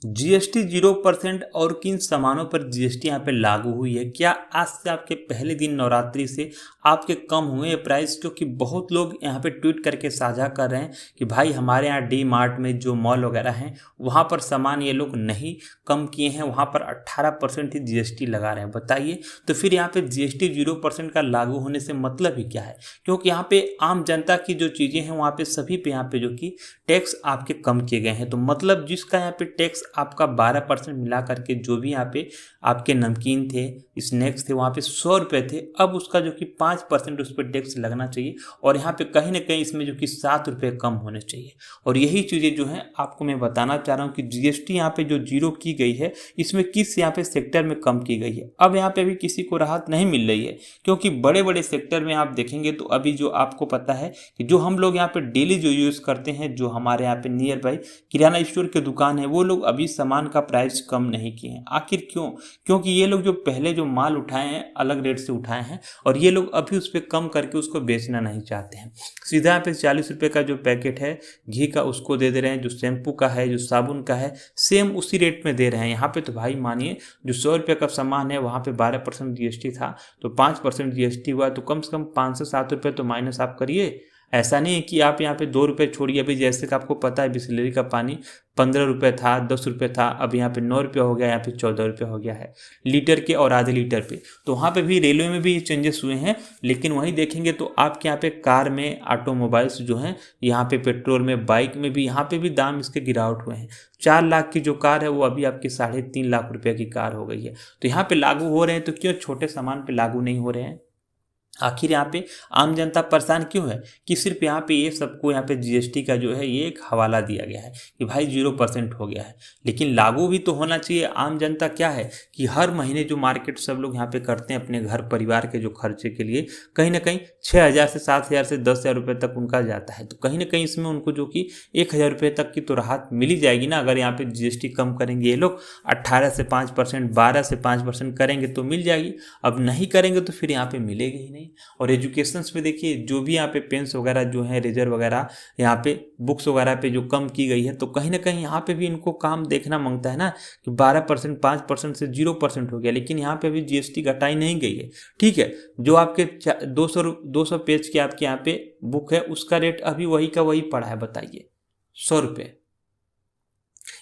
GST 0% और किन सामानों पर जीएसटी यहाँ पे लागू हुई है? क्या आज से आपके पहले दिन नवरात्रि से आपके कम हुए हैं प्राइस? क्योंकि बहुत लोग यहाँ पे ट्वीट करके साझा कर रहे हैं कि भाई हमारे यहाँ डी मार्ट में जो मॉल वगैरह हैं वहाँ पर सामान ये लोग नहीं कम किए हैं, वहाँ पर 18% ही जीएसटी लगा रहे हैं। बताइए, तो फिर यहाँ पे जीएसटी 0% का लागू होने से मतलब ही क्या है? क्योंकि यहाँ पे आम जनता की जो चीज़ें हैं वहाँ पे सभी पे यहाँ पे जो कि टैक्स आपके कम किए गए हैं। तो मतलब जिसका यहाँ पे टैक्स आपका 12% मिला करके जो भी यहाँ पे आपके नमकीन थे, स्नैक्स थे, वहाँ पे 100 रुपये थे, अब उसका जो कि 5% उस पर टैक्स लगना चाहिए और यहाँ पे कहीं ना कहीं इसमें जो कि 7 रुपये कम होने चाहिए। और यही चीज़ें जो हैं आपको मैं बताना चाह रहा हूँ कि जीएसटी यहाँ पे जो जीरो की गई है इसमें किस यहाँ पे सेक्टर में कम की गई है। अब यहाँ पे अभी किसी को राहत नहीं मिल रही है, क्योंकि बड़े बड़े सेक्टर में आप देखेंगे तो अभी जो आपको पता है कि जो हम लोग यहाँ पे डेली जो यूज़ करते हैं, जो हमारे यहाँ पे नियर बाई किराना स्टोर की दुकान है, वो लोग अभी सामान का प्राइस कम नहीं किए हैं। आखिर क्यों? क्योंकि ये लोग जो पहले जो माल उठाए हैं अलग रेट से उठाए हैं और ये लोग अभी उस पर कम करके उसको बेचना नहीं चाहते हैं। सीधा यहाँ पे 40 रुपये का जो पैकेट है घी का उसको दे रहे हैं, जो शैम्पू का है, जो साबुन का है, सेम उसी रेट में दे रहे हैं। यहाँ पे तो भाई मानिए जो 100 रुपये का सामान है वहाँ पे 12% जीएसटी था, तो 5% जीएसटी हुआ, तो कम से कम 5 से 7 रुपये तो माइनस आप करिए। ऐसा नहीं है कि आप यहाँ पे 2 रुपये छोड़िए। अभी जैसे कि आपको पता है बिस्लरी का पानी 15 रुपये था, 10 रुपये था, अब यहाँ पे 9 रुपये हो गया, यहाँ पे 14 रुपये हो गया है लीटर के और आधे लीटर पे। तो वहाँ पे भी रेलवे में भी ये चेंजेस हुए हैं। लेकिन वहीं देखेंगे तो आपके यहाँ पे कार में, ऑटोमोबाइल्स जो हैं, यहाँ पे पेट्रोल में, बाइक में भी, यहाँ पे भी दाम इसके गिरावट हुए हैं। 4 लाख की जो कार है वो अभी आपकी 3.5 लाख रुपये की कार हो गई है। तो यहाँ पे लागू हो रहे हैं, तो क्यों छोटे सामान पे लागू नहीं हो रहे हैं? आखिर यहाँ पे आम जनता परेशान क्यों है कि सिर्फ यहाँ पे ये सबको यहाँ पे जीएसटी का जो है ये एक हवाला दिया गया है कि भाई 0% हो गया है। लेकिन लागू भी तो होना चाहिए। आम जनता क्या है कि हर महीने जो मार्केट सब लोग यहाँ पे करते हैं अपने घर परिवार के जो खर्चे के लिए, कहीं ना कहीं 6,000 से 7,000 से 10,000 रुपये तक उनका जाता है। तो कहीं ना कहीं इसमें उनको जो कि 1,000 रुपये तक की तो राहत मिल ही जाएगी ना। अगर यहाँ पे जीएसटी कम करेंगे ये लोग, 18 से 5%, 12 से 5% करेंगे तो मिल जाएगी। अब नहीं करेंगे तो फिर यहाँ पे मिलेगी ही नहीं। और एजुकेशंस पे देखिए, जो भी यहाँ पे पेन्स वगैरह जो है, रेजर वगैरह, यहाँ पे बुक्स वगैरह पे जो कम की गई है, तो कहीं ना कहीं यहाँ पे भी इनको काम देखना मांगता है ना कि 12%, 5% से 0% हो गया, लेकिन यहाँ पे भी जीएसटी घटाई नहीं गई है। ठीक है, जो आपके 200 पेज के आपके यहाँ पे बुक है उसका रेट अभी वही का वही पड़ा है, बताइए, 100 रुपये।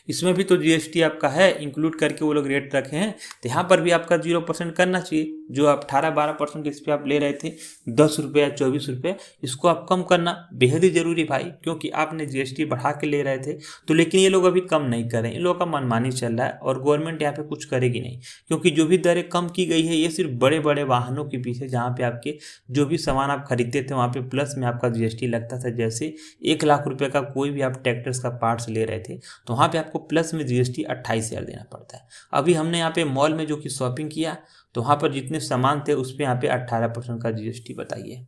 इसमें भी तो जीएसटी आपका है इंक्लूड करके वो लोग रेट रखे हैं। तो यहाँ पर भी आपका 0% करना चाहिए। जो आप 18-12% इस पर आप ले रहे थे, 10 रुपये या 24 रुपये, इसको आप कम करना बेहद ही जरूरी भाई, क्योंकि आपने जीएसटी बढ़ा के ले रहे थे। तो लेकिन ये लोग अभी कम नहीं कर रहे हैं, इन लोगों का मनमानी चल रहा है और गवर्नमेंट यहाँ पे कुछ करेगी नहीं, क्योंकि जो भी दरें कम की गई है ये सिर्फ बड़े बड़े वाहनों के पीछे, जहाँ पे आपके जो भी सामान आप खरीदते थे वहाँ पे प्लस में आपका जीएसटी लगता था। जैसे 1 लाख रुपये का कोई भी आप ट्रैक्टर्स का पार्ट्स ले रहे थे तो वहाँ पे आपको प्लस में जीएसटी 28,000 देना पड़ता है। अभी हमने यहाँ पे मॉल में जो कि शॉपिंग किया तो वहाँ पर जितने सामान थे उस पर यहाँ पे 18% का जीएसटी, बताइए।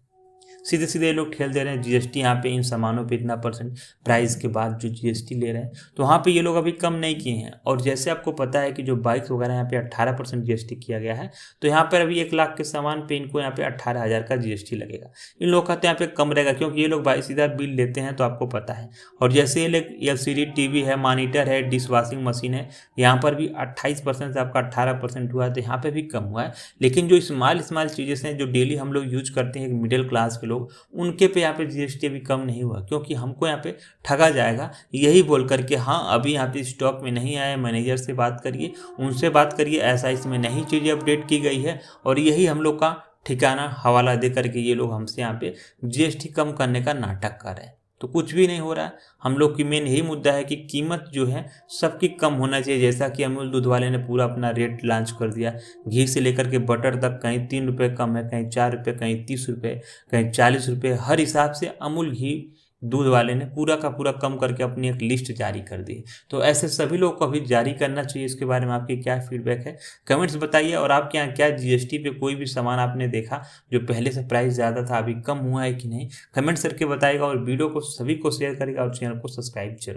सीधे सीधे ये लोग ठेल दे रहे हैं जीएसटी यहाँ पे इन सामानों पे इतना परसेंट प्राइस के बाद जो जीएसटी ले रहे हैं। तो वहाँ पे ये लोग अभी कम नहीं किए हैं। और जैसे आपको पता है कि जो बाइक्स वगैरह यहाँ पे 18% जीएसटी किया गया है, तो यहाँ पर अभी 1 लाख के सामान पे इनको यहाँ पे 18,000 का जीएसटी लगेगा। इन लोग का तो यहाँ पे कम रहेगा, क्योंकि ये लोग भाई सीधा बिल लेते हैं, तो आपको पता है। और जैसे ये लोग एलसीडी टीवी है, मॉनिटर है, डिश वॉशिंग मशीन है, यहाँ पर भी 28% से आपका 18% हुआ है, तो यहाँ पे भी कम हुआ है। लेकिन जो स्मॉल चीज़ें हैं जो डेली हम लोग यूज करते हैं मिडिल क्लास के लोग, उनके पे यहाँ पे जीएसटी अभी कम नहीं हुआ, क्योंकि हमको यहाँ पे ठगा जाएगा यही बोल करके, हाँ अभी यहाँ पे स्टॉक में नहीं आया, मैनेजर से बात करिए, उनसे बात करिए, ऐसा इसमें नहीं चीज़ें अपडेट की गई है। और यही हम लोग का ठिकाना हवाला दे करके ये लोग हमसे यहाँ पे जीएसटी कम करने का नाटक कर रहे हैं। तो कुछ भी नहीं हो रहा है। हम लोग की मेन यही मुद्दा है कि कीमत जो है सबकी कम होना चाहिए। जैसा कि अमूल दूध वाले ने पूरा अपना रेट लॉन्च कर दिया, घी से लेकर के बटर तक, कहीं 3 रुपये कम है, कहीं 4 रुपये, कहीं 30 रुपये, कहीं 40 रुपये, हर हिसाब से अमूल घी दूध वाले ने पूरा का पूरा कम करके अपनी एक लिस्ट जारी कर दी। तो ऐसे सभी लोग को अभी जारी करना चाहिए। इसके बारे में आपकी क्या फीडबैक है, कमेंट्स बताइए। और आपके यहाँ क्या जीएसटी पे कोई भी सामान आपने देखा जो पहले से प्राइस ज़्यादा था अभी कम हुआ है कि नहीं, कमेंट्स करके बताइएगा। और वीडियो को सभी को शेयर करेगा और चैनल को सब्सक्राइब जरूर।